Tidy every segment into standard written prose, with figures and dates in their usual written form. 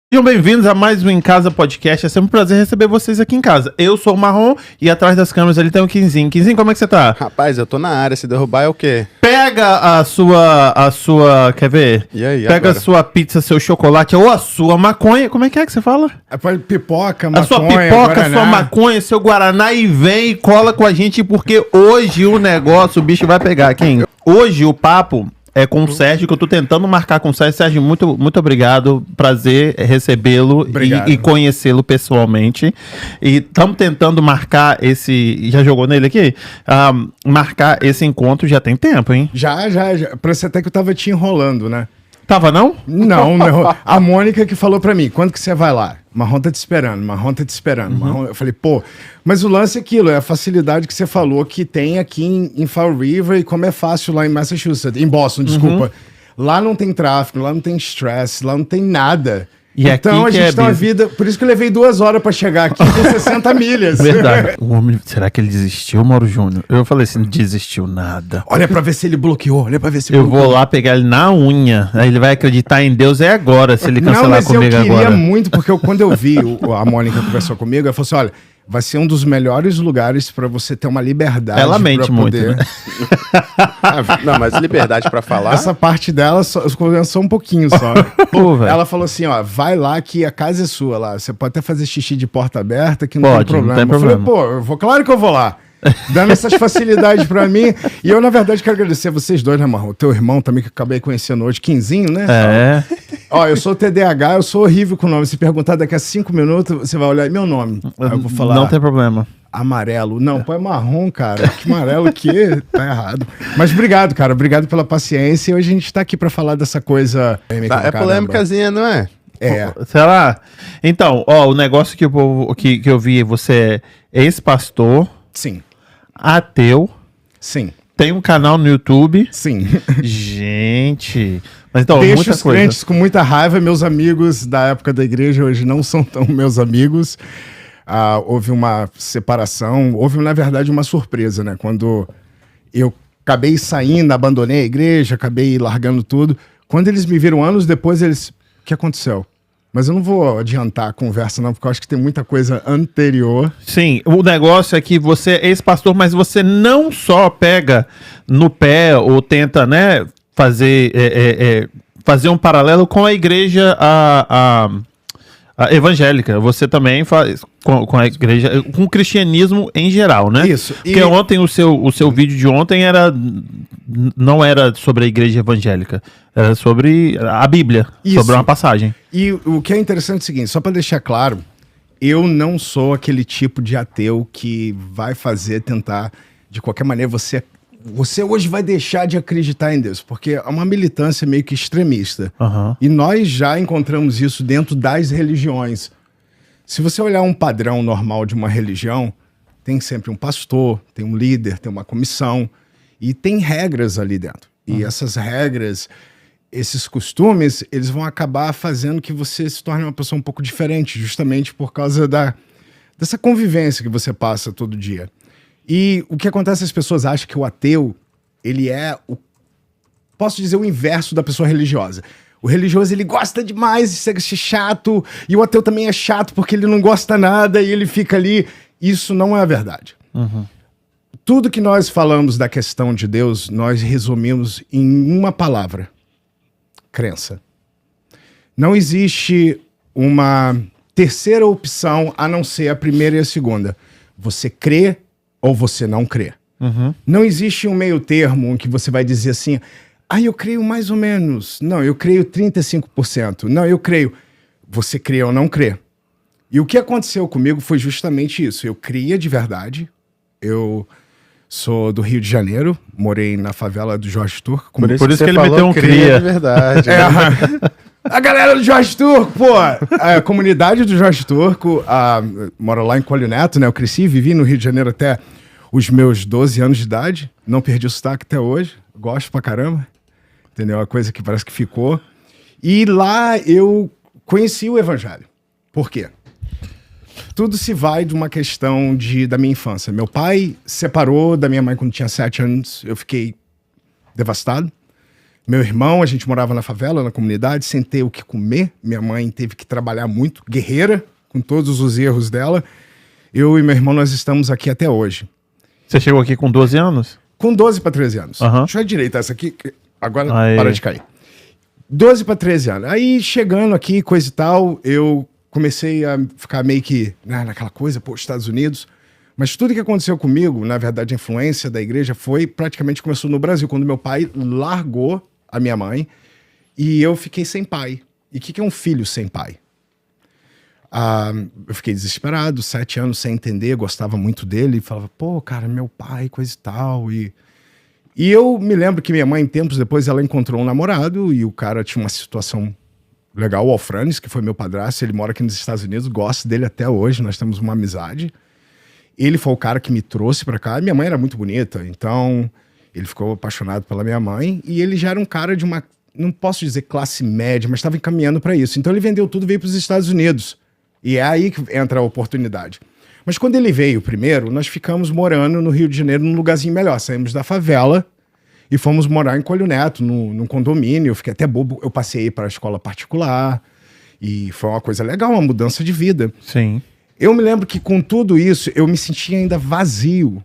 Sejam bem-vindos a mais um Em Casa Podcast. É sempre um prazer receber vocês aqui em casa. Eu sou o Marrom e atrás das câmeras ali tem o Quinzinho. Quinzinho, como é que você tá? Rapaz, eu tô na área. Se derrubar é o quê? Pega a sua, quer ver? E aí, Pega agora? a sua pizza, seu chocolate ou a sua maconha. Como é que você fala? Pipoca, A sua maconha, pipoca, Guaraná. sua maconha, seu Guaraná e vem e cola com a gente porque hoje o negócio, o bicho vai pegar, Kim. Hoje o papo é com o Sérgio, que eu tô tentando marcar com o Sérgio. Sérgio, muito obrigado. Prazer recebê-lo Obrigado. e conhecê-lo pessoalmente. E estamos tentando marcar esse... Já jogou nele aqui? Marcar esse encontro já tem tempo, hein? Já. Parece até que eu tava te enrolando, né? Tava, não? Não. A Mônica que falou pra mim, quando que você vai lá? Marrom tá te esperando. Marrom, eu falei, pô, mas o lance é aquilo, é a facilidade que você falou que tem aqui em Fall River e como é fácil lá em Massachusetts, em Boston, desculpa. Lá não tem tráfego, lá não tem stress, lá não tem nada. E então aqui a que gente é tem uma busy. vida, por isso que eu levei 2 horas pra chegar aqui com 60 milhas. Verdade. O homem, será que ele desistiu, Mauro Júnior? Eu falei assim, não desistiu nada. Olha pra ver se ele bloqueou, olha pra ver se Eu bloqueou. vou lá pegar ele na unha. Aí ele vai acreditar em Deus agora, se ele cancelar Não, mas comigo eu queria agora. muito, porque quando eu vi a Mônica conversou comigo, ela falou assim, olha, vai ser um dos melhores lugares pra você ter uma liberdade. Ela mente pra muito, poder... né? Não, mas liberdade pra falar. Essa parte dela só um pouquinho só. Pô, velho. Ela falou assim, ó, vai lá que a casa é sua lá. Você pode até fazer xixi de porta aberta que não Pode, tem problema. não tem Eu falei, problema. pô, claro que eu vou lá. Dando essas facilidades pra mim. E eu, na verdade, quero agradecer a vocês dois, né, Marrom? O teu irmão também, que eu acabei conhecendo hoje, Quinzinho, né? É. Ó, eu sou TDAH, eu sou horrível com o nome. Se perguntar daqui a 5 minutos, você vai olhar meu nome. Aí eu vou falar Não tem problema. amarelo. Não, põe marrom, cara. Que amarelo que tá errado. Mas obrigado, cara. Obrigado pela paciência. E hoje a gente tá aqui pra falar dessa coisa... É polêmicazinha, não é? É. Será? Então, ó, o negócio que eu vi, você é ex-pastor, Sim. ateu, Sim. tem um canal no YouTube. Sim. Gente, mas então, Deixo muita os coisa. crentes com muita raiva. Meus amigos da época da igreja hoje não são tão meus amigos. Houve uma separação. Houve, na verdade, uma surpresa, né? Quando eu acabei saindo, abandonei a igreja, acabei largando tudo. Quando eles me viram anos depois, eles... O que aconteceu? Mas eu não vou adiantar a conversa, não, porque eu acho que tem muita coisa anterior. Sim, o negócio é que você é ex-pastor, mas você não só pega no pé ou tenta, né, fazer um paralelo com a igreja a evangélica. Você também faz com a igreja, com o cristianismo em geral, né? Isso. Porque ontem o seu vídeo de ontem não era sobre a igreja evangélica, era sobre a Bíblia, Isso. sobre uma passagem. E o que é interessante é o seguinte, só para deixar claro, eu não sou aquele tipo de ateu que vai tentar, de qualquer maneira, você hoje vai deixar de acreditar em Deus, porque é uma militância meio que extremista. Aham. E nós já encontramos isso dentro das religiões. Se você olhar um padrão normal de uma religião, tem sempre um pastor, tem um líder, tem uma comissão, e tem regras ali dentro. E essas regras, esses costumes, eles vão acabar fazendo que você se torne uma pessoa um pouco diferente, justamente por causa dessa convivência que você passa todo dia. E o que acontece, as pessoas acham que o ateu, ele é posso dizer, o inverso da pessoa religiosa. O religioso, ele gosta demais de ser chato, e o ateu também é chato porque ele não gosta nada e ele fica ali. Isso não é a verdade. Tudo que nós falamos da questão de Deus, nós resumimos em uma palavra: crença. Não existe uma terceira opção a não ser a primeira e a segunda. Você crê ou você não crê. Não existe um meio termo em que você vai dizer assim, eu creio mais ou menos. Não, eu creio 35%. Não, eu creio. Você crê ou não crê. E o que aconteceu comigo foi justamente isso. Eu cria de verdade. Eu sou do Rio de Janeiro, morei na favela do Jorge Turco. Por isso que você ele falou meteu um cria cria. de verdade. A galera do Jorge Turco, pô! A comunidade do Jorge Turco mora lá em Coelho Neto, né? Eu cresci e vivi no Rio de Janeiro até os meus 12 anos de idade. Não perdi o sotaque até hoje. Gosto pra caramba. Entendeu? Uma coisa que parece que ficou. E lá eu conheci o evangelho. Por quê? Tudo se vai de uma questão da minha infância. Meu pai separou da minha mãe quando tinha 7 anos. Eu fiquei devastado. Meu irmão, a gente morava na favela, na comunidade, sem ter o que comer. Minha mãe teve que trabalhar muito, guerreira, com todos os erros dela. Eu e meu irmão, nós estamos aqui até hoje. Você chegou aqui com 12 anos? Com 12 para 13 anos. Uhum. Deixa eu direitar essa aqui, agora Aí. para de cair. 12 para 13 anos. Aí, chegando aqui, coisa e tal, eu comecei a ficar meio que naquela coisa, pô, Estados Unidos. Mas tudo que aconteceu comigo, na verdade, a influência da igreja praticamente começou no Brasil, quando meu pai largou a minha mãe e eu fiquei sem pai. E o que é um filho sem pai? Eu fiquei desesperado, 7 anos sem entender, gostava muito dele, falava, pô, cara, meu pai, coisa e tal. E eu me lembro que minha mãe, tempos depois, ela encontrou um namorado e o cara tinha uma situação legal, o Alfranes, que foi meu padrasto, ele mora aqui nos Estados Unidos, gosto dele até hoje, nós temos uma amizade. Ele foi o cara que me trouxe pra cá, minha mãe era muito bonita, então ele ficou apaixonado pela minha mãe e ele já era um cara de uma, não posso dizer classe média, mas estava encaminhando para isso. Então ele vendeu tudo e veio para os Estados Unidos. E é aí que entra a oportunidade. Mas quando ele veio primeiro, nós ficamos morando no Rio de Janeiro num lugarzinho melhor. Saímos da favela e fomos morar em Coelho Neto, num condomínio. Eu fiquei até bobo, eu passei para a escola particular e foi uma coisa legal, uma mudança de vida. Sim. Eu me lembro que com tudo isso, eu me sentia ainda vazio,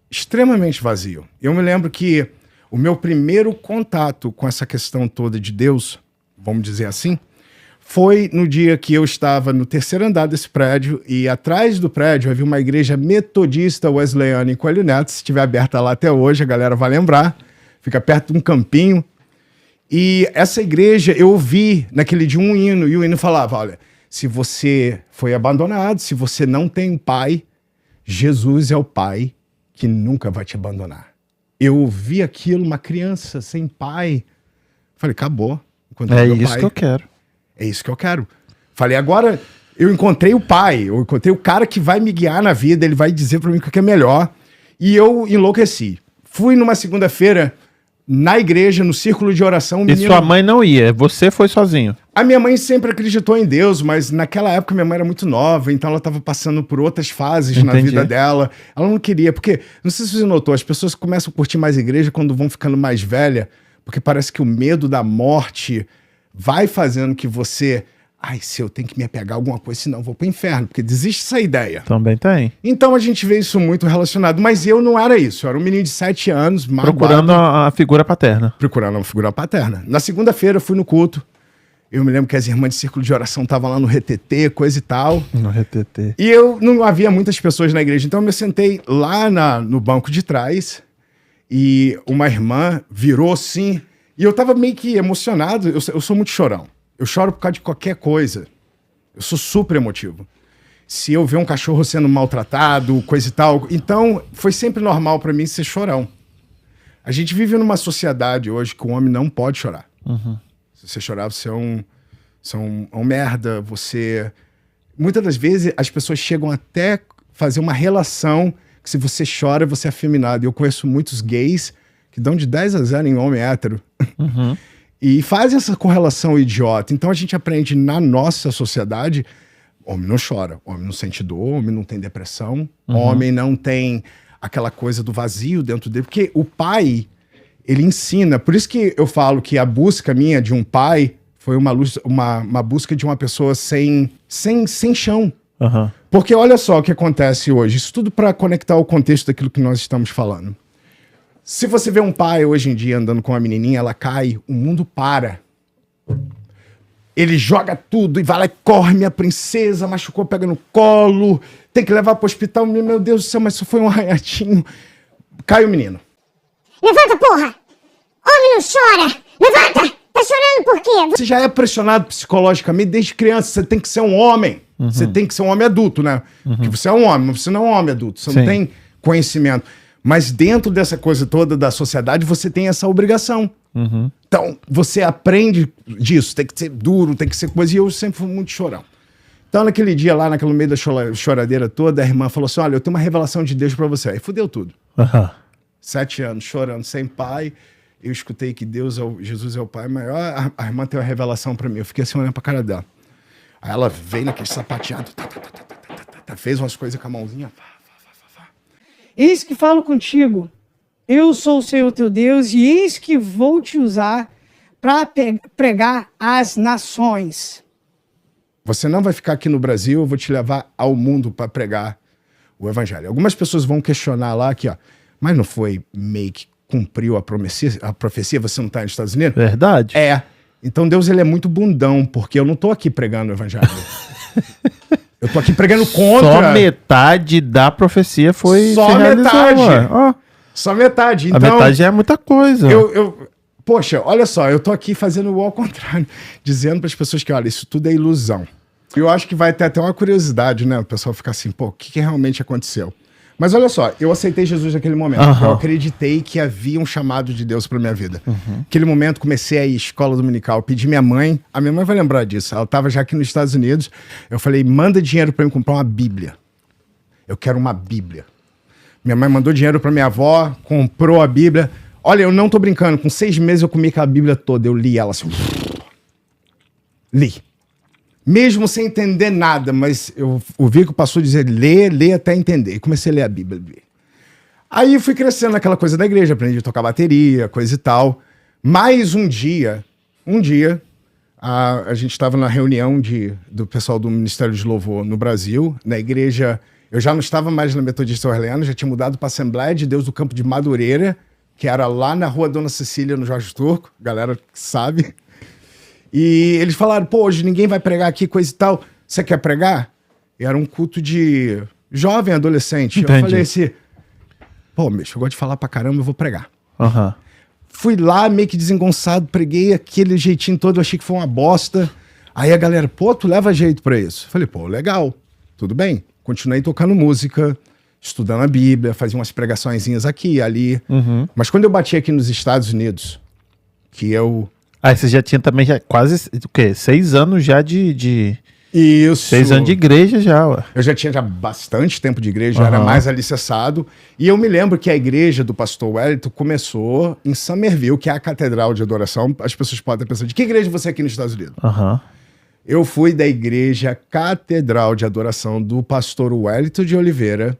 extremamente vazio. Eu me lembro que o meu primeiro contato com essa questão toda de Deus, vamos dizer assim, foi no dia que eu estava no terceiro andar desse prédio e atrás do prédio havia uma igreja metodista wesleyana em Coelho Neto. Se estiver aberta lá até hoje, a galera vai lembrar. Fica perto de um campinho. E essa igreja, eu ouvi naquele dia um hino, e o hino falava, olha, se você foi abandonado, se você não tem um pai, Jesus é o pai que nunca vai te abandonar. Eu ouvi aquilo, uma criança sem pai. Falei, acabou. É isso que eu quero. É isso que eu quero. Falei, agora eu encontrei o pai, eu encontrei o cara que vai me guiar na vida, ele vai dizer pra mim o que é melhor. E eu enlouqueci. Fui numa segunda-feira na igreja, no círculo de oração. E sua mãe não ia, você foi sozinho? A minha mãe sempre acreditou em Deus, mas naquela época minha mãe era muito nova, então ela estava passando por outras fases na vida dela. Ela não queria, porque, não sei se você notou, as pessoas começam a curtir mais a igreja quando vão ficando mais velha, porque parece que o medo da morte vai fazendo que você... Ai, se eu tenho que me apegar a alguma coisa, senão eu vou pro inferno, porque desiste essa ideia. Também tem. Então a gente vê isso muito relacionado, mas eu não era isso, eu era um menino de 7 anos, magoado. Procurando a figura paterna. Procurando uma figura paterna. Na segunda-feira eu fui no culto, eu me lembro que as irmãs de círculo de oração estavam lá no RTT, coisa e tal. No RTT. E eu não havia muitas pessoas na igreja, então eu me sentei lá no banco de trás e uma irmã virou assim, e eu tava meio que emocionado, eu sou muito chorão. Eu choro por causa de qualquer coisa. Eu sou super emotivo. Se eu ver um cachorro sendo maltratado, coisa e tal... Então, foi sempre normal pra mim ser chorão. A gente vive numa sociedade hoje que o homem não pode chorar. Uhum. Se você chorar, você é um merda, você... Muitas das vezes, as pessoas chegam até fazer uma relação que se você chora, você é afeminado. Eu conheço muitos gays que dão de 10 a 0 em homem hétero. Uhum. E faz essa correlação idiota. Então a gente aprende na nossa sociedade, homem não chora, homem não sente dor, homem não tem depressão, homem não tem aquela coisa do vazio dentro dele. Porque o pai, ele ensina. Por isso que eu falo que a busca minha de um pai foi uma busca de uma pessoa sem chão. Uhum. Porque olha só o que acontece hoje. Isso tudo para conectar o contexto daquilo que nós estamos falando. Se você vê um pai hoje em dia andando com uma menininha, ela cai, o mundo para. Ele joga tudo e vai lá e corre, minha princesa, machucou, pega no colo, tem que levar pro hospital. Meu Deus do céu, mas isso foi um arranhadinho. Cai o menino. Levanta, porra! Homem não chora! Levanta! Tá chorando por quê? Você já é pressionado psicologicamente desde criança, você tem que ser um homem. Você tem que ser um homem adulto, né? Porque você é um homem, mas você não é um homem adulto, você não tem conhecimento. Mas dentro dessa coisa toda da sociedade, você tem essa obrigação. Uhum. Então, você aprende disso, tem que ser duro, tem que ser coisa, e eu sempre fui muito chorão. Então, naquele dia lá, naquele meio da choradeira toda, a irmã falou assim, olha, eu tenho uma revelação de Deus pra você. Aí fudeu tudo. Uhum. 7 anos, chorando, sem pai, eu escutei que Jesus é o pai maior, a irmã tem uma revelação pra mim, eu fiquei assim olhando pra cara dela. Aí ela veio naquele sapateado, fez umas coisas com a mãozinha, Eis que falo contigo, eu sou o Senhor teu Deus, e eis que vou te usar para pregar às nações. Você não vai ficar aqui no Brasil, eu vou te levar ao mundo para pregar o evangelho. Algumas pessoas vão questionar lá aqui, ó, mas não foi meio que cumpriu a profecia, você não está nos Estados Unidos? Verdade. É. Então Deus ele é muito bundão, porque eu não tô aqui pregando o evangelho. Eu tô aqui pregando contra. Só metade da profecia foi Só se realizou, metade. ué. Ó, Só metade. a Então, metade já é muita coisa. poxa, olha só, eu tô aqui fazendo o ao contrário, dizendo para as pessoas que, olha, isso tudo é ilusão. Eu acho que vai ter até uma curiosidade, né? O pessoal ficar assim, pô, o que realmente aconteceu? Mas olha só, eu aceitei Jesus naquele momento. Eu acreditei que havia um chamado de Deus para minha vida. Naquele momento, comecei a ir à escola dominical, pedi minha mãe, a minha mãe vai lembrar disso, ela estava já aqui nos Estados Unidos, eu falei, manda dinheiro para eu comprar uma Bíblia. Eu quero uma Bíblia. Minha mãe mandou dinheiro para minha avó, comprou a Bíblia. Olha, eu não tô brincando, com 6 meses eu comi aquela Bíblia toda, eu li ela assim. Li. Mesmo sem entender nada, mas eu ouvi que o pastor dizer, lê até entender. E comecei a ler a Bíblia. Aí fui crescendo naquela coisa da igreja, aprendi a tocar bateria, coisa e tal. Mas um dia, a gente estava na reunião do pessoal do Ministério de Louvor no Brasil, na igreja. Eu já não estava mais na Metodista Orleano, já tinha mudado para a Assembleia de Deus do Campo de Madureira, que era lá na rua Dona Cecília, no Jorge Turco, galera que sabe. E eles falaram, pô, hoje ninguém vai pregar aqui, coisa e tal. Você quer pregar? E era um culto de jovem, adolescente. Entendi. Eu falei assim, pô, bicho, eu gosto de falar pra caramba, eu vou pregar. Aham. Fui lá, meio que desengonçado, preguei aquele jeitinho todo, eu achei que foi uma bosta. Aí a galera, pô, tu leva jeito pra isso. Falei, pô, legal, tudo bem. Continuei tocando música, estudando a Bíblia, fazia umas pregaçõezinhas aqui e ali. Mas quando eu bati aqui nos Estados Unidos, que eu... Aí você já tinha também já quase, o quê? 6 anos já de... Isso. 6 anos de igreja já, ué. Eu já tinha bastante tempo de igreja, já era mais alicerçado. E eu me lembro que a igreja do pastor Wellington começou em Somerville, que é a Catedral de Adoração. As pessoas podem pensar, de que igreja você é aqui nos Estados Unidos? Eu fui da igreja Catedral de Adoração do pastor Wellington de Oliveira,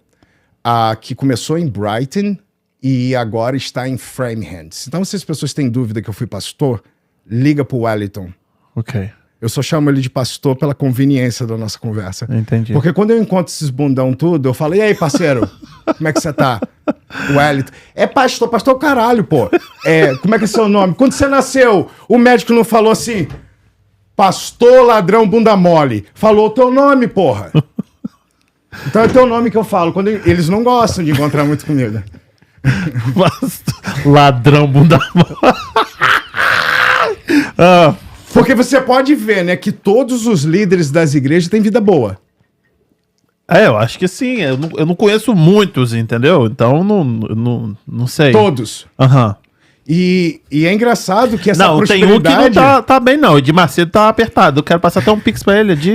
que começou em Brighton e agora está em Framingham. Então, se as pessoas têm dúvida que eu fui pastor, liga pro Wellington. Ok. Eu só chamo ele de pastor pela conveniência da nossa conversa. Entendi. Porque quando eu encontro esses bundão tudo, eu falo, e aí, parceiro? Como é que você tá? O Wellington. É pastor caralho, pô. Como é que é seu nome? Quando você nasceu, o médico não falou assim, pastor ladrão bunda mole. Falou o teu nome, porra. Então é o teu nome que eu falo. Quando eles não gostam de encontrar muito comigo. Ladrão bunda mole. Porque você pode ver, né, que todos os líderes das igrejas têm vida boa. Eu acho que sim. Eu não conheço muitos, entendeu? Então não sei. Todos. E é engraçado que essa prosperidade... Não, tem um que não tá bem, não. O Ed Macedo tá apertado. Eu quero passar até um pix pra ele, Ed.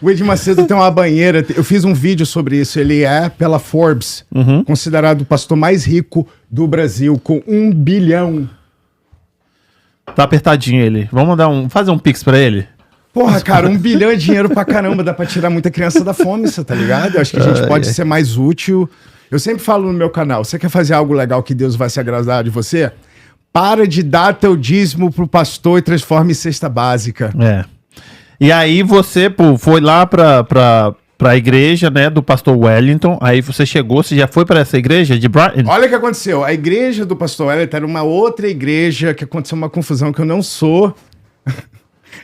O Ed Macedo tem uma banheira. Eu fiz um vídeo sobre isso. Ele é, pela Forbes, considerado o pastor mais rico do Brasil, com 1 bilhão. Tá apertadinho ele. Vamos fazer um pix pra ele? Porra, cara, 1 bilhão é dinheiro pra caramba. Dá pra tirar muita criança da fome, você tá ligado? Eu acho que a gente pode ser mais útil. Eu sempre falo no meu canal, você quer fazer algo legal que Deus vai se agradar de você? Para de dar teu dízimo pro pastor e transforma em cesta básica. E aí você, foi lá pra igreja, né, do pastor Wellington. Aí você chegou, você já foi pra essa igreja de Brighton? Olha o que aconteceu. A igreja do pastor Wellington era uma outra igreja que aconteceu uma confusão que eu não sou...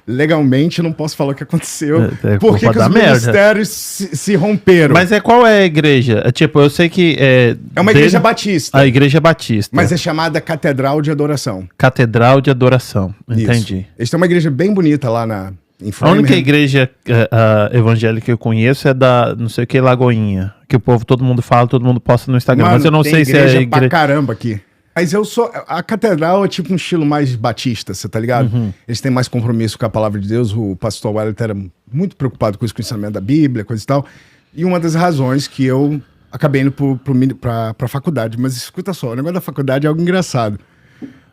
Legalmente, não posso falar o que aconteceu. Por que os ministérios se romperam? Mas qual é a igreja? Tipo, eu sei que... É uma igreja batista. A igreja batista. Mas é chamada Catedral de Adoração. Catedral de Adoração. Entendi. Isso. Eles têm uma igreja bem bonita lá em Framingham. A única igreja evangélica que eu conheço é da, não sei o que, Lagoinha. Que o povo, todo mundo fala, todo mundo posta no Instagram. Mano, mas eu não sei se é igreja pra caramba aqui. Mas a catedral é tipo um estilo mais batista, você tá ligado? Eles têm mais compromisso com a palavra de Deus. O pastor Wellington era muito preocupado com o ensinamento da Bíblia, coisa e tal. E uma das razões que eu acabei indo pra faculdade. Mas escuta só, o negócio da faculdade é algo engraçado.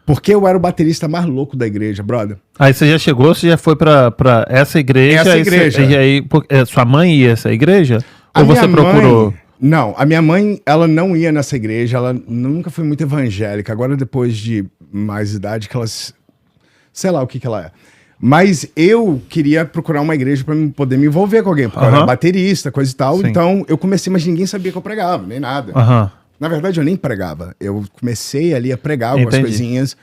Porque eu era o baterista mais louco da igreja, brother. Aí você já chegou, você já foi pra essa igreja? Essa igreja. E aí, sua mãe ia a essa igreja? Ou você procurou? Não, a minha mãe, ela não ia nessa igreja, ela nunca foi muito evangélica. Agora, depois de mais idade, que ela sei lá o que ela é. Mas eu queria procurar uma igreja para poder me envolver com alguém, porque eu era baterista, coisa e tal. Sim. Então eu comecei, mas ninguém sabia que eu pregava, nem nada. Na verdade, eu nem pregava. Eu comecei ali a pregar algumas coisinhas.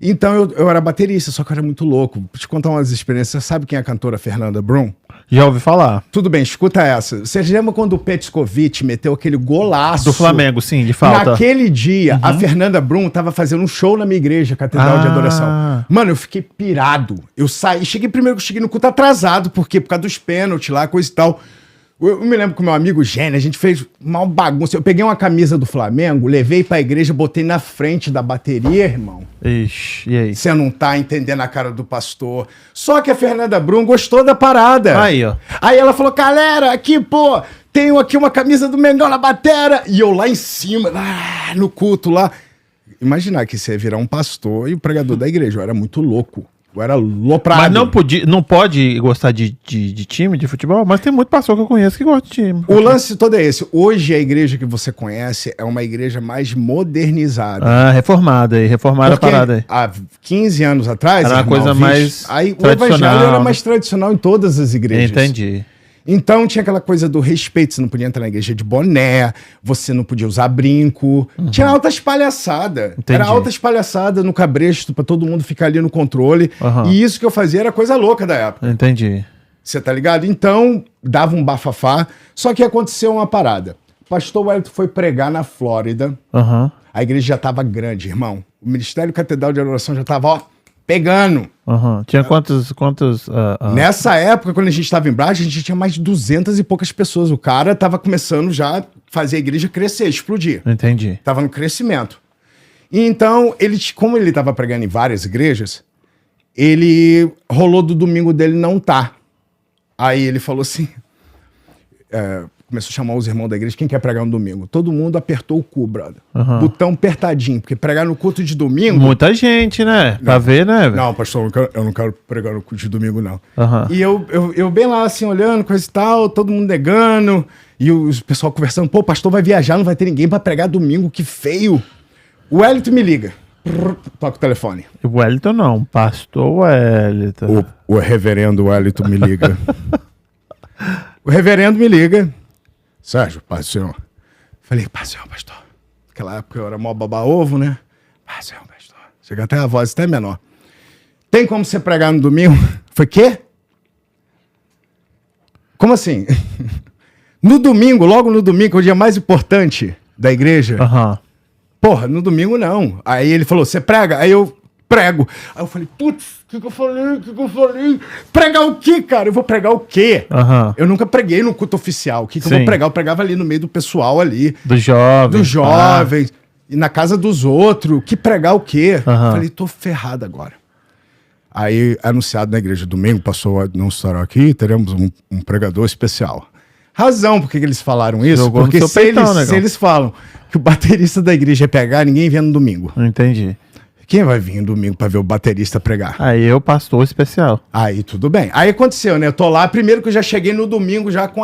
Então eu era baterista, só que eu era muito louco. Vou te contar umas experiências. Você sabe quem é a cantora Fernanda Brum? Já ouvi falar. Tudo bem, escuta essa. Você lembra quando o Petkovic meteu aquele golaço? Do Flamengo, sim, de falta. Naquele dia, a Fernanda Brum tava fazendo um show na minha igreja, Catedral de Adoração. Mano, eu fiquei pirado. Eu saí, cheguei no culto atrasado, porque por causa dos pênaltis lá, coisa e tal. Eu me lembro com meu amigo Gênio, a gente fez uma bagunça. Eu peguei uma camisa do Flamengo, levei pra igreja, botei na frente da bateria, irmão. Ixi, e aí? Você não tá entendendo a cara do pastor. Só que a Fernanda Brum gostou da parada. Aí, ó. Aí ela falou, galera, aqui, pô, tenho aqui uma camisa do Mengão na batera. E eu lá em cima, lá no culto lá. Imaginar que você ia virar um pastor e o pregador da igreja. Eu era muito louco. Eu era loprado. Mas não pode gostar de time, de futebol? Mas tem muito pastor que eu conheço que gosta de time. O lance todo é esse. Hoje a igreja que você conhece é uma igreja mais modernizada. Ah, reformada a parada aí. Há 15 anos atrás... Era uma coisa mais aí tradicional. o evangelho era mais tradicional em todas as igrejas. Entendi. Então tinha aquela coisa do respeito, você não podia entrar na igreja de boné, você não podia usar brinco, tinha altas palhaçadas. Era altas palhaçadas no cabresto pra todo mundo ficar ali no controle. E isso que eu fazia era coisa louca da época. Entendi. Você tá ligado? Então, dava um bafafá, só que aconteceu uma parada. O pastor Wellington foi pregar na Flórida, a igreja já tava grande, irmão. O Ministério Catedral de Adoração já tava, ó, pegando. Tinha quantos Nessa época, quando a gente estava em Brás, a gente tinha mais de 200 e poucas pessoas. O cara tava começando já a fazer a igreja crescer, explodir. Entendi. Tava no crescimento. E então, como ele tava pregando em várias igrejas, ele rolou do domingo dele não tá. Aí ele falou assim, começou a chamar os irmãos da igreja, quem quer pregar no domingo? Todo mundo apertou o cu, brother. Botão apertadinho, porque pregar no culto de domingo... Muita gente, né? Pra ver, né? Não, pastor, eu não quero pregar no culto de domingo, não. E eu bem lá, assim, olhando, coisa e tal, todo mundo negando, e o pessoal conversando, pô, o pastor vai viajar, não vai ter ninguém pra pregar domingo, que feio. O Wellington me liga. Toca o telefone. O Wellington não, pastor Wellington. O reverendo Wellington me liga. O reverendo me liga. Sérgio, paz do Senhor. Falei, paz do Senhor, pastor. Naquela época eu era mó baba-ovo, né? Paz do Senhor, pastor. Chega até a voz até menor. Tem como você pregar no domingo? Foi quê? Como assim? No domingo, logo no domingo, que é o dia mais importante da igreja. Porra, no domingo não. Aí ele falou, você prega? Aí eu prego. Aí eu falei, putz, o que eu falei? Pregar o quê, cara? Eu vou pregar o quê? Eu nunca preguei no culto oficial. O que eu vou pregar? Eu pregava ali no meio do pessoal ali. Dos jovens. Dos jovens. E na casa dos outros. Que pregar o quê? Eu falei, tô ferrado agora. Aí, anunciado na igreja domingo, passou, não estará aqui, teremos um pregador especial. Razão por que eles falaram isso, Jogou porque se eles falam que o baterista da igreja é pegar, ninguém vem no domingo. Entendi. Quem vai vir no domingo pra ver o baterista pregar? Aí eu, pastor especial. Aí tudo bem. Aí aconteceu, né? Eu tô lá, primeiro que eu já cheguei no domingo já com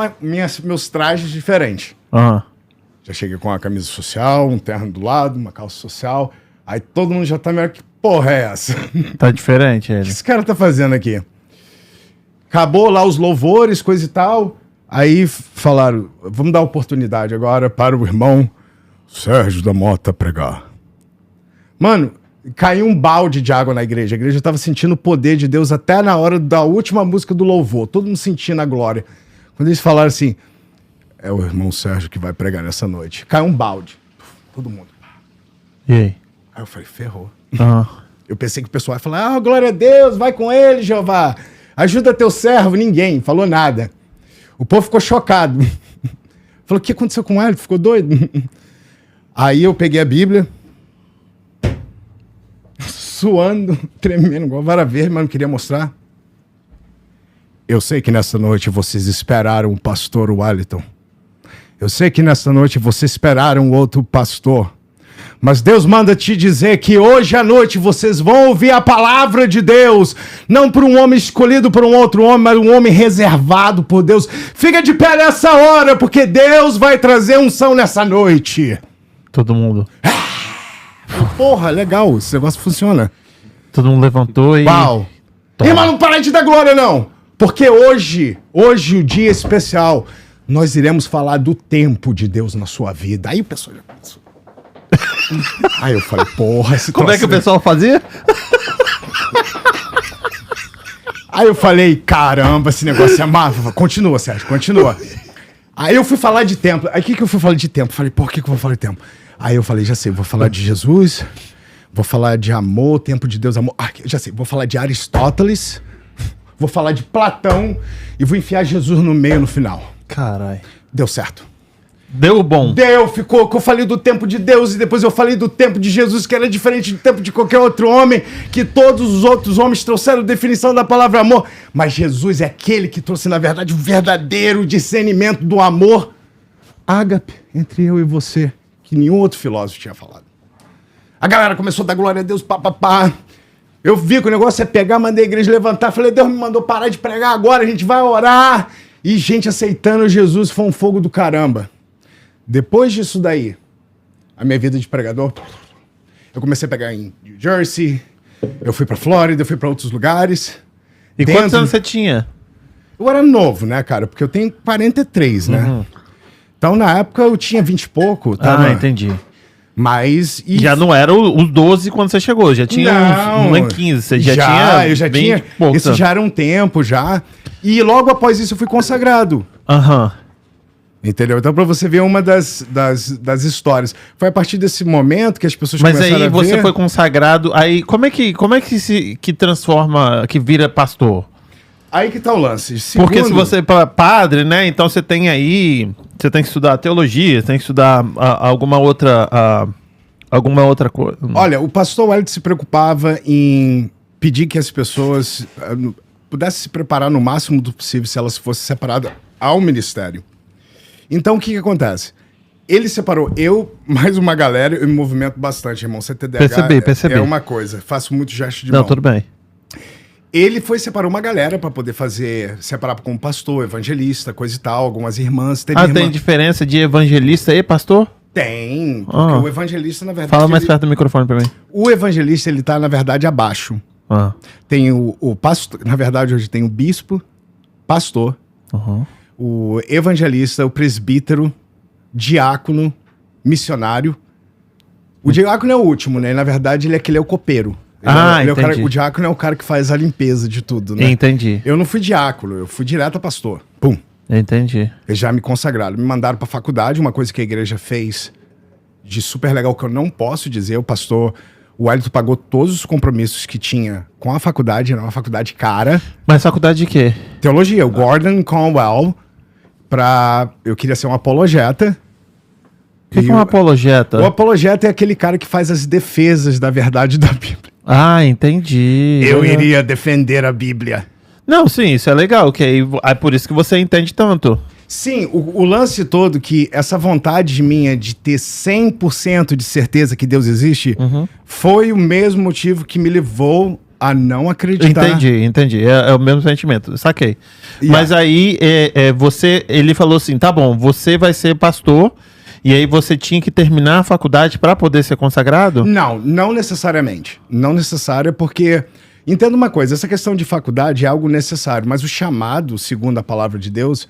meus trajes diferentes. Já cheguei com uma camisa social, um terno do lado, uma calça social. Aí todo mundo já tá meio que porra é essa? Tá diferente O ele. que esse cara tá fazendo aqui? Acabou lá os louvores, coisa e tal. Aí falaram, vamos dar oportunidade agora para o irmão Sérgio da Mota pregar. Mano, caiu um balde de água na igreja. A igreja estava sentindo o poder de Deus até na hora da última música do louvor. Todo mundo sentindo a glória. Quando eles falaram assim, é o irmão Sérgio que vai pregar nessa noite. Caiu um balde. Todo mundo. E aí? Aí eu falei, ferrou. Eu pensei que o pessoal ia falar, glória a Deus, vai com ele, Jeová. Ajuda teu servo. Ninguém falou nada. O povo ficou chocado. Falou, o que aconteceu com ele? Ficou doido? Aí eu peguei a Bíblia, suando, tremendo, igual vara verde, mas não queria mostrar. Eu sei que nessa noite vocês esperaram o pastor Wellington. Eu sei que nessa noite vocês esperaram outro pastor. Mas Deus manda te dizer que hoje à noite vocês vão ouvir a palavra de Deus. Não por um homem escolhido por um outro homem, mas um homem reservado por Deus. Fica de pé nessa hora, porque Deus vai trazer unção nessa noite. Todo mundo. Porra, legal, esse negócio funciona. Todo mundo levantou e... Pau. Irmão, não para de dar glória, não. Porque hoje, o dia é especial, nós iremos falar do tempo de Deus na sua vida. Aí o pessoal já pensou. Aí eu falei, porra, esse Como é que o troço- pessoal fazia? Aí eu falei, caramba, esse negócio é massa. Continua, Sérgio, continua. Aí eu fui falar de tempo. Aí o que eu fui falar de tempo? Falei, por que eu vou falar de tempo? Aí eu falei, já sei, vou falar de Jesus, vou falar de amor, tempo de Deus, amor. Ah, já sei, vou falar de Aristóteles, vou falar de Platão e vou enfiar Jesus no meio no final. Caralho. Deu certo. Deu bom. Ficou que eu falei do tempo de Deus e depois eu falei do tempo de Jesus, que era diferente do tempo de qualquer outro homem, que todos os outros homens trouxeram definição da palavra amor, mas Jesus é aquele que trouxe, na verdade, o verdadeiro discernimento do amor. Ágape, entre eu e você, que nenhum outro filósofo tinha falado. A galera começou a dar glória a Deus, pá. Eu vi que o negócio é pegar, mandei a igreja levantar, falei, Deus me mandou parar de pregar agora, a gente vai orar. E gente aceitando Jesus, foi um fogo do caramba. Depois disso daí, a minha vida de pregador, eu comecei a pegar em New Jersey, eu fui pra Flórida, eu fui pra outros lugares. E quantos anos você tinha? Eu era novo, né, cara? Porque eu tenho 43, né? Então, na época, eu tinha 20 e pouco. Entendi. Mas... Já não era os 12 quando você chegou, já tinha uns 15, você já tinha eu já 20 tinha, e poucos isso anos. já era um tempo, já. E logo após isso, eu fui consagrado. Aham. Entendeu? Então, pra você ver uma das histórias. Foi a partir desse momento que as pessoas Mas começaram aí a ver... você foi consagrado, aí como é que transforma, que vira pastor? Aí que tá o lance. Porque se você é padre, né, então você tem aí, você tem que estudar teologia, você tem que estudar alguma outra coisa. Olha, o pastor Wellington se preocupava em pedir que as pessoas pudessem se preparar no máximo do possível se elas fossem separadas ao ministério. Então, o que acontece? Ele separou eu, mais uma galera, eu me movimento bastante, irmão. CTDH Percebi. é uma coisa. Faço muito gesto de Não, mão. tudo bem. Ele separou uma galera pra poder separar como pastor, evangelista, coisa e tal, algumas irmãs. Teve irmã... Tem diferença de evangelista e pastor? Tem, porque o evangelista, na verdade... Fala mais perto do microfone pra mim. O evangelista, ele tá, na verdade, abaixo. Tem o pastor, na verdade, hoje tem o bispo, pastor, o evangelista, o presbítero, diácono, missionário. O diácono é o último, né? Na verdade, ele é o copeiro. Ele é o cara, entendi. o diácono é o cara que faz a limpeza de tudo, né? Entendi. Eu não fui diácono, eu fui direto a pastor. Pum. Entendi. Eles já me consagraram. Me mandaram pra faculdade, uma coisa que a igreja fez de super legal, que eu não posso dizer. O pastor, o Wellington pagou todos os compromissos que tinha com a faculdade, era uma faculdade cara. Mas faculdade de quê? Teologia, o Gordon Conwell, eu queria ser um apologeta. O que é um apologeta? O apologeta é aquele cara que faz as defesas da verdade da Bíblia. Entendi. Eu iria defender a Bíblia. Não, sim, isso é legal, que aí é por isso que você entende tanto. Sim, o lance todo que essa vontade minha de ter 100% de certeza que Deus existe foi o mesmo motivo que me levou a não acreditar. Entendi. É o mesmo sentimento, saquei. Mas aí ele falou assim, tá bom, você vai ser pastor e aí você tinha que terminar a faculdade para poder ser consagrado? Não necessariamente. Não necessário porque... Entenda uma coisa, essa questão de faculdade é algo necessário, mas o chamado, segundo a palavra de Deus,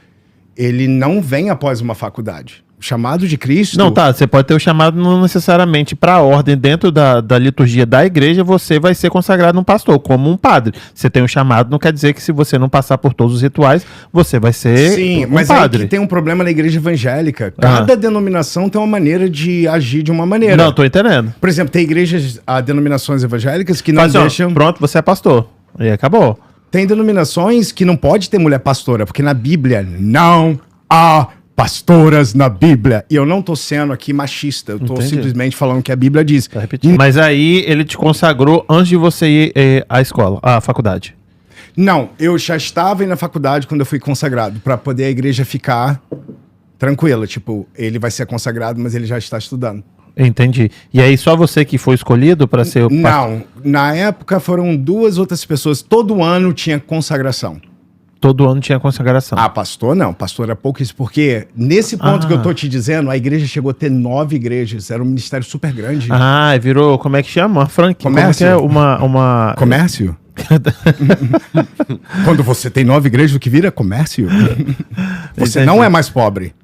ele não vem após uma faculdade. O chamado de Cristo... Não, tá, você pode ter o chamado não necessariamente para a ordem dentro da liturgia da igreja, você vai ser consagrado um pastor, como um padre. Você tem o chamado, não quer dizer que se você não passar por todos os rituais, você vai ser Sim, um mas padre. aí que tem um problema na igreja evangélica. Cada denominação tem uma maneira de agir de uma maneira. Não, tô entendendo. Por exemplo, tem igrejas, denominações evangélicas que não Mas, ó, deixam... pronto, você é pastor. E acabou. Tem denominações que não pode ter mulher pastora, porque na Bíblia não há pastoras na Bíblia. E eu não tô sendo aqui machista, eu tô Entendi. simplesmente falando o que a Bíblia diz. Tá repetindo. Mas aí ele te consagrou antes de você ir à escola, à faculdade. Não, eu já estava indo na faculdade quando eu fui consagrado, para poder a igreja ficar tranquila. Tipo, ele vai ser consagrado, mas ele já está estudando. Entendi. E aí só você que foi escolhido para ser o pastor? Não, na época foram 2 outras pessoas. Todo ano tinha consagração. Todo ano tinha consagração. Ah, pastor não. Pastor era pouquíssimo. Porque nesse ponto que eu tô te dizendo, a igreja chegou a ter 9 igrejas. Era um ministério super grande. Ah, virou, como é que chama? Frank, Comércio. Como é que é uma... Comércio? Quando você tem 9 igrejas, o que vira comércio? Você Entendi. não é mais pobre.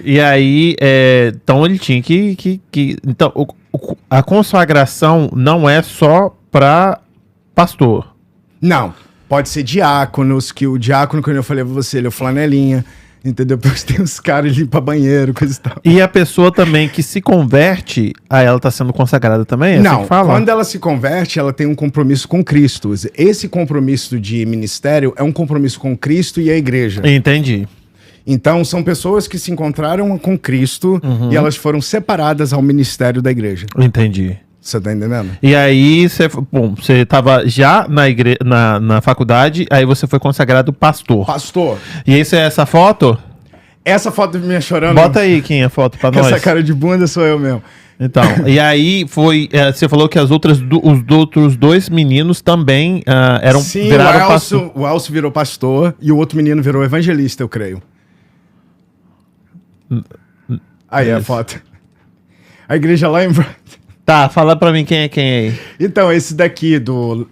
E aí, então ele tinha que então, a consagração não é só para pastor. Não. Pode ser diáconos, que o diácono, quando eu falei pra você, ele é o flanelinha. Entendeu? Depois tem os caras que limpam banheiro, coisa e tal. E a pessoa também que se converte, ela tá sendo consagrada também? É assim Não, que fala? quando ela se converte, ela tem um compromisso com Cristo. Esse compromisso de ministério é um compromisso com Cristo e a igreja. Entendi. Então, são pessoas que se encontraram com Cristo e elas foram separadas ao ministério da igreja. Entendi. Você tá entendendo? E aí, você tava já na faculdade, aí você foi consagrado pastor. Pastor, E isso é essa foto? essa foto de minha chorando, Bota aí, Kim, a foto pra com essa nós. cara de bunda sou eu mesmo. Então, e aí você falou que os outros 2 meninos também eram Sim, viraram pastor. o Elcio virou pastor e o outro menino virou evangelista, eu creio. Aí a foto. A igreja lá em... Tá, fala pra mim quem é quem aí. Então, esse daqui do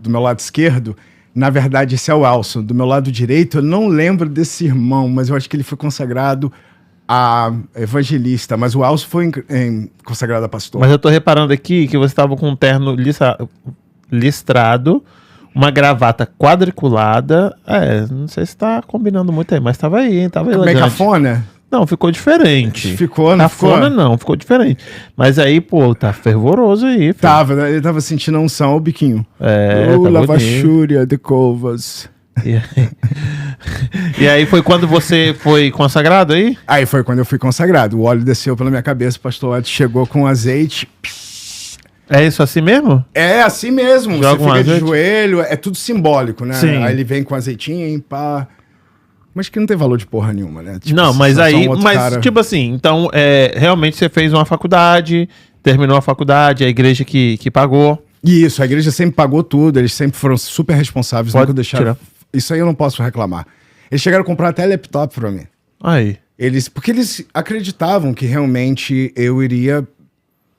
meu lado esquerdo, na verdade, esse é o Elson. Do meu lado direito, eu não lembro desse irmão, mas eu acho que ele foi consagrado a evangelista. Mas o Elson foi consagrado a pastor. Mas eu tô reparando aqui que você tava com um terno listrado, uma gravata quadriculada. Não sei se tá combinando muito aí, mas tava aí, hein? Tava Meio elegante. cafona? Não, ficou diferente. Ficou, não Cafona ficou? não, ficou diferente. Mas aí, pô, tá fervoroso aí, filho. Tava, né? Ele tava sentindo a unção, o biquinho. É, tá lavachúria de covas. E aí, e aí foi quando você foi consagrado aí? Aí foi quando eu fui consagrado. O óleo desceu pela minha cabeça, o pastor Otto chegou com azeite. É isso assim mesmo? É assim mesmo. Joga você um fica de azeite? joelho, é tudo simbólico, né? Sim. Aí ele vem com azeitinho, pá. Mas que não tem valor de porra nenhuma, né? Tipo, Não, mas só aí, um outro mas cara. tipo assim, então realmente você fez uma faculdade, terminou a faculdade, a igreja que pagou. Isso, a igreja sempre pagou tudo, eles sempre foram super responsáveis, Pode nunca deixaram. tirar. Isso aí eu não posso reclamar. Eles chegaram a comprar até laptop pra mim. Aí. Porque eles acreditavam que realmente eu iria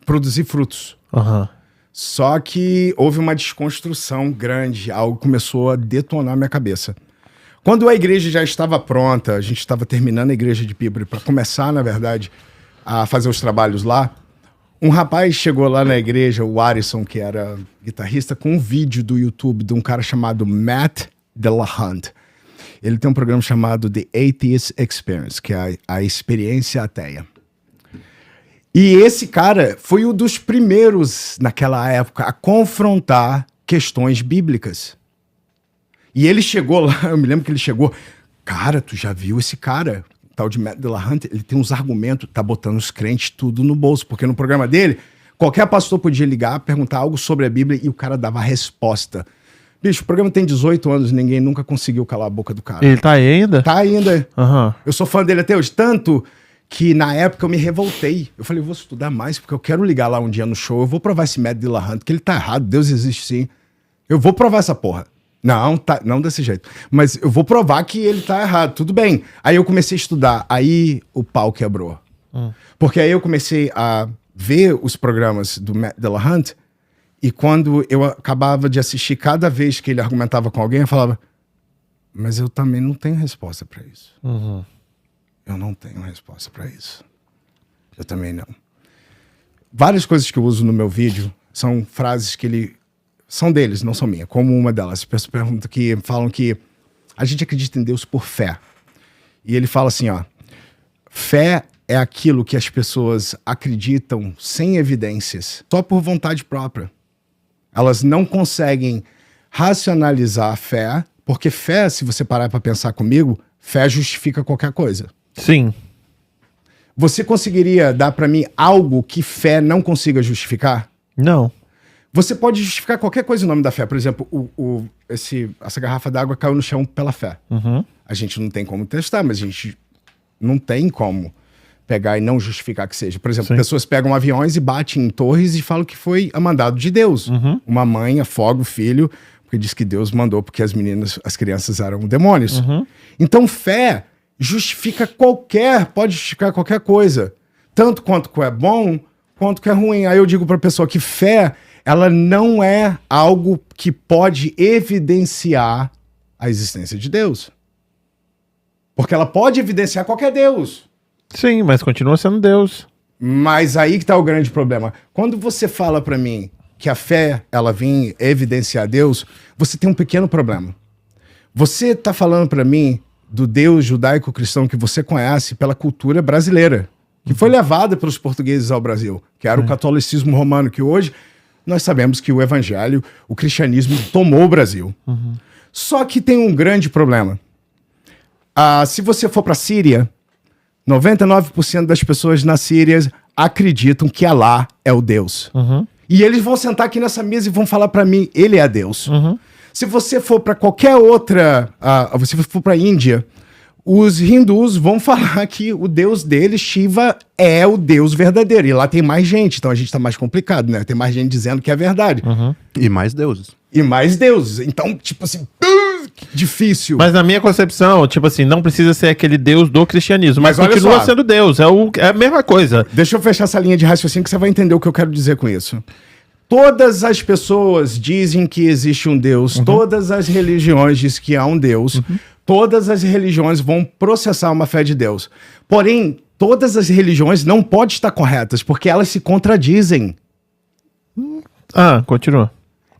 produzir frutos. Aham. Só que houve uma desconstrução grande, algo começou a detonar minha cabeça. Quando a igreja já estava pronta, a gente estava terminando a igreja de Pibre para começar, na verdade, a fazer os trabalhos lá, um rapaz chegou lá na igreja, o Arison, que era guitarrista, com um vídeo do YouTube de um cara chamado Matt Delahunt. Ele tem um programa chamado The Atheist Experience, que é a experiência ateia. E esse cara foi um dos primeiros, naquela época, a confrontar questões bíblicas. E ele chegou lá, eu me lembro que ele chegou, cara, tu já viu esse cara? O tal de Matt Delahunt, ele tem uns argumentos, tá botando os crentes tudo no bolso, porque no programa dele, qualquer pastor podia ligar, perguntar algo sobre a Bíblia e o cara dava a resposta. Bicho, o programa tem 18 anos, ninguém nunca conseguiu calar a boca do cara. Ele tá aí ainda? Tá ainda. Aham. Eu sou fã dele até hoje, tanto que na época eu me revoltei. Eu falei, eu vou estudar mais, porque eu quero ligar lá um dia no show, eu vou provar esse Matt Delahunt, que ele tá errado, Deus existe sim. Eu vou provar essa porra. Não, tá, não desse jeito. Mas eu vou provar que ele tá errado, tudo bem. Aí eu comecei a estudar, aí o pau quebrou. Porque aí eu comecei a ver os programas do Matt Delahunt, e quando eu acabava de assistir, cada vez que ele argumentava com alguém, eu falava, mas eu também não tenho resposta para isso. Eu não tenho resposta para isso. Eu também não. Várias coisas que eu uso no meu vídeo são frases que ele... São deles, não são minhas. Como uma delas. As pessoas perguntam que... Falam que a gente acredita em Deus por fé. E ele fala assim, ó. Fé é aquilo que as pessoas acreditam sem evidências. Só por vontade própria. Elas não conseguem racionalizar a fé. Porque fé, se você parar para pensar comigo, fé justifica qualquer coisa. Sim. Você conseguiria dar para mim algo que fé não consiga justificar? Não. Você pode justificar qualquer coisa em nome da fé. Por exemplo, essa garrafa d'água caiu no chão pela fé. A gente não tem como testar, mas a gente não tem como pegar e não justificar que seja. Por exemplo, Sim. pessoas pegam aviões e batem em torres e falam que foi a mandado de Deus. Uma mãe afoga o filho porque diz que Deus mandou porque as crianças eram demônios. Então fé pode justificar qualquer coisa. Tanto quanto é bom, quanto que é ruim. Aí eu digo pra pessoa que fé, ela não é algo que pode evidenciar a existência de Deus. Porque ela pode evidenciar qualquer Deus. Sim, mas continua sendo Deus. Mas aí que tá o grande problema. Quando você fala pra mim que a fé, ela vem evidenciar Deus, você tem um pequeno problema. Você tá falando pra mim do Deus judaico-cristão que você conhece pela cultura brasileira, que foi levada pelos portugueses ao Brasil, que era o catolicismo romano, que hoje nós sabemos que o evangelho, o cristianismo tomou o Brasil. Só que tem um grande problema. Se você for pra Síria, 99% das pessoas na Síria acreditam que Alá é o Deus. E eles vão sentar aqui nessa mesa e vão falar pra mim, ele é Deus. Se você for pra qualquer outra, se você for pra Índia, os hindus vão falar que o Deus deles, Shiva, é o Deus verdadeiro. E lá tem mais gente, então a gente tá mais complicado, né? Tem mais gente dizendo que é verdade. E mais deuses. E mais deuses. Então, tipo assim, difícil. Mas na minha concepção, tipo assim, não precisa ser aquele Deus do cristianismo, mas Mas olha continua só. sendo Deus, é a mesma coisa. Deixa eu fechar essa linha de raciocínio que você vai entender o que eu quero dizer com isso. Todas as pessoas dizem que existe um Deus, todas as religiões dizem que há um Deus, todas as religiões vão processar uma fé de Deus. Porém, todas as religiões não podem estar corretas, porque elas se contradizem. Continua.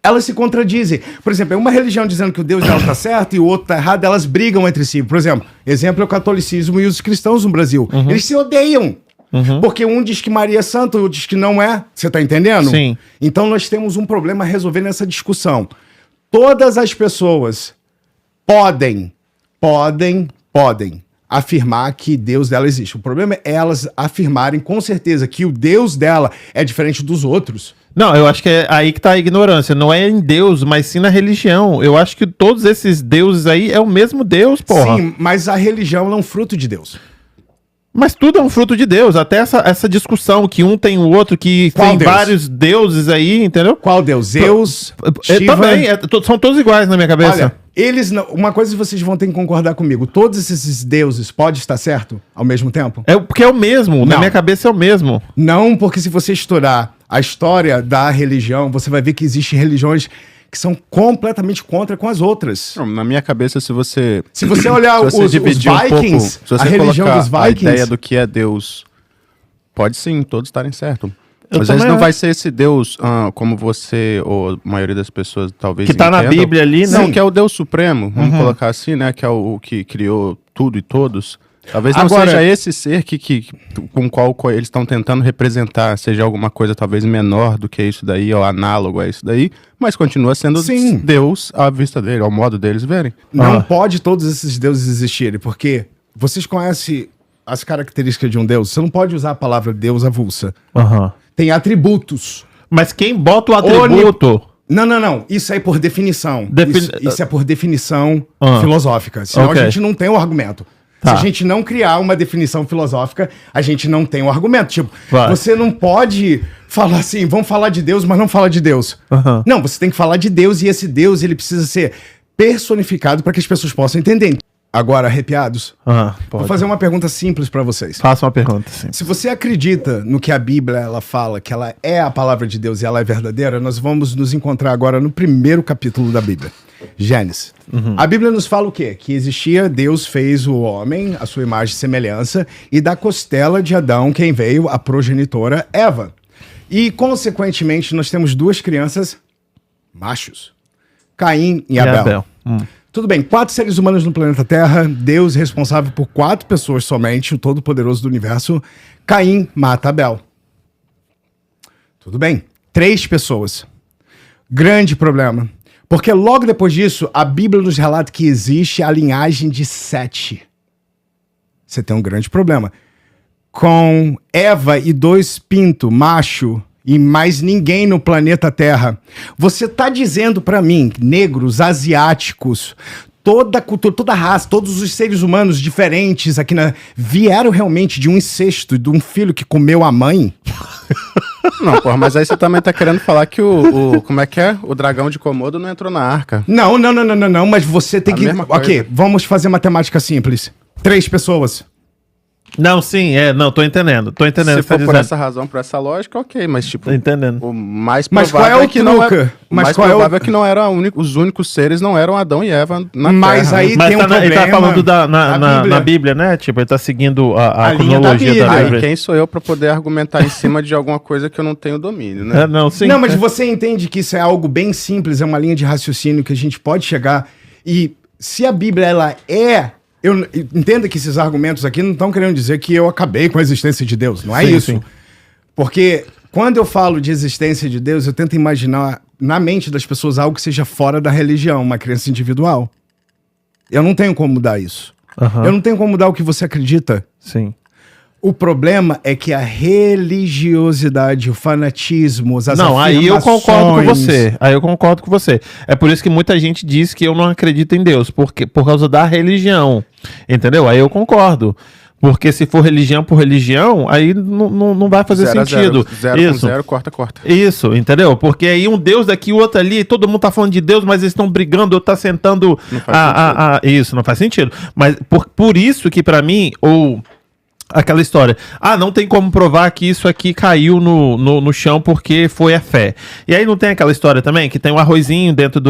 Elas se contradizem. Por exemplo, uma religião dizendo que o Deus dela está certo e o outro está errado, elas brigam entre si. Por exemplo, exemplo é o catolicismo e os cristãos no Brasil. Eles se odeiam. Porque um diz que Maria é santa, o outro diz que não é. Você tá entendendo? Sim. Então nós temos um problema a resolver nessa discussão. Todas as pessoas podem afirmar que Deus dela existe. O problema é elas afirmarem com certeza que o Deus dela é diferente dos outros. Não, eu acho que é aí que tá a ignorância. Não é em Deus, mas sim na religião. Eu acho que todos esses deuses aí é o mesmo Deus, porra. Sim, mas a religião é um fruto de Deus. Mas tudo é um fruto de Deus. Até essa discussão que um tem o outro, que Qual tem Deus? vários deuses aí, entendeu? Qual Deus? Zeus, Shiva... Também, são todos iguais na minha cabeça. Olha, eles não, uma coisa vocês vão ter que concordar comigo. Todos esses deuses podem estar certo ao mesmo tempo? Porque é o mesmo. Na Não. minha cabeça é o mesmo. Não, porque se você estudar a história da religião, você vai ver que existem religiões que são completamente contra com as outras. Não, na minha cabeça, se você olhar se você os dividir Vikings, se você a religião colocar dos Vikings... a ideia do que é Deus, pode sim, todos estarem certos. Eu Às vezes também não acho. vai ser esse Deus como você ou a maioria das pessoas talvez Que tá na entendam. Bíblia ali, né? Não, que é o Deus Supremo, vamos colocar assim, né? Que é o que criou tudo e todos. Talvez não Agora- seja esse ser com qual eles estão tentando representar, seja alguma coisa talvez menor do que isso daí, ou análogo a isso daí, mas continua sendo Sim. Deus à vista dele, ao modo deles verem. Não pode todos esses deuses existirem, porque vocês conhecem as características de um deus. Você não pode usar a palavra Deus avulsa. Tem atributos. Mas quem bota o atributo... Não. Isso aí é por definição. Isso é por definição filosófica. Senão Ok. a gente não tem um argumento. Tá. Se a gente não criar uma definição filosófica, a gente não tem um argumento. Tipo, Vai. você não pode falar assim, vamos falar de Deus, mas não falar de Deus. Não, você tem que falar de Deus e esse Deus ele precisa ser personificado para que as pessoas possam entender. Agora, arrepiados, vou fazer uma pergunta simples para vocês. Faça uma pergunta, sim. Se você acredita no que a Bíblia ela fala, que ela é a palavra de Deus e ela é verdadeira, nós vamos nos encontrar agora no primeiro capítulo da Bíblia, Gênesis. A Bíblia nos fala o quê? Que existia, Deus fez o homem, a sua imagem e semelhança, e da costela de Adão quem veio a progenitora Eva. E, consequentemente, nós temos duas crianças machos, Caim e Abel. Tudo bem, 4 seres humanos no planeta Terra, Deus responsável por 4 pessoas somente, o Todo-Poderoso do Universo. Caim mata Abel. Tudo bem, 3 pessoas. Grande problema. Porque logo depois disso, a Bíblia nos relata que existe a linhagem de 7. Você tem um grande problema. Com Eva e 2 pintos, macho, e mais ninguém no planeta Terra. Você tá dizendo pra mim, negros, asiáticos, toda a cultura, toda a raça, todos os seres humanos diferentes aqui vieram realmente de um incesto, de um filho que comeu a mãe? Não, porra, mas aí você também tá querendo falar que como é que é? O dragão de Komodo não entrou na arca. Não, mas você tem A que... mesma coisa. Ok, vamos fazer matemática simples. 3 pessoas. Não, sim, não, tô entendendo. Tô entendendo. Se o que você for tá por dizendo. essa razão, por essa lógica, ok, mas tipo... Tô entendendo. O mais Mas provável qual é o que não truque? é... O Mas mais qual é o- provável é que não era os únicos seres não eram Adão e Eva na Mas Terra. aí né? tem um ele tá problema falando na na Bíblia, né? Tipo, ele tá seguindo a A linha da cronologia da Bíblia. Bíblia. Aí quem sou eu pra poder argumentar em cima de alguma coisa que eu não tenho domínio, né? Não, sim. Não, mas você entende que isso é algo bem simples, é uma linha de raciocínio que a gente pode chegar. E se a Bíblia, ela é... Entenda que esses argumentos aqui não estão querendo dizer que eu acabei com a existência de Deus. Não é Sim, isso. sim. Porque quando eu falo de existência de Deus, eu tento imaginar na mente das pessoas algo que seja fora da religião, uma crença individual. Eu não tenho como mudar isso. Aham. Eu não tenho como mudar o que você acredita. Sim. O problema é que a religiosidade, o fanatismo, as Não, aí eu concordo com afirmações- você. Aí eu concordo com você. É por isso que muita gente diz que eu não acredito em Deus, porque por causa da religião. Entendeu? Aí eu concordo. Porque se for religião por religião, aí não vai fazer 0 a 0, sentido. 0 com Isso. 0, corta. Isso, entendeu? Porque aí um Deus daqui, o outro ali, todo mundo tá falando de Deus, mas eles estão brigando, ou tá sentando. Não faz Isso, não faz sentido. Mas por isso que pra mim, ou aquela história, não tem como provar que isso aqui caiu no chão porque foi a fé. E aí não tem aquela história também, que tem um arrozinho dentro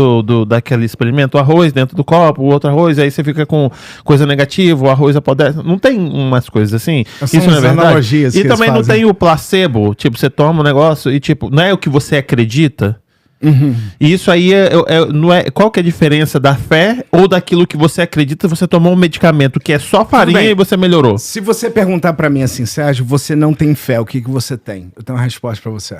daquele experimento, o arroz dentro do copo, o outro arroz, aí você fica com coisa negativa, o arroz apodrece. Não tem umas coisas assim? São Isso não é as verdade? analogias E que também eles não fazem. tem o placebo, tipo, você toma um negócio e tipo, não é o que você acredita? E isso aí não é. Qual que é a diferença da fé ou daquilo que você acredita? Você tomou um medicamento que é só farinha bem. e você melhorou. Se você perguntar pra mim assim, Sérgio, você não tem fé, o que você tem? Eu tenho uma resposta pra você.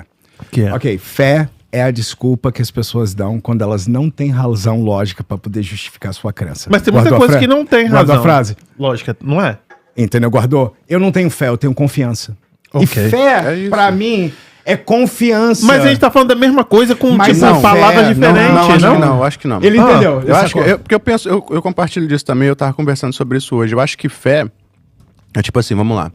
Que é. Ok, fé é a desculpa que as pessoas dão quando elas não têm razão lógica pra poder justificar sua crença. Mas tem muita Guardou a coisa fra- que não tem Guardou razão. a frase? Lógica, não é? Entendeu? Guardou? Eu não tenho fé, eu tenho confiança. Ok. E fé, É isso. pra mim, é confiança. Mas a gente tá falando da mesma coisa com Mas tipo, não, palavras fé, diferentes, Não, não? acho que não. Ele entendeu? Eu acho que, sacou? porque eu penso, eu compartilho disso também, eu tava conversando sobre isso hoje. Eu acho que fé é tipo assim, vamos lá.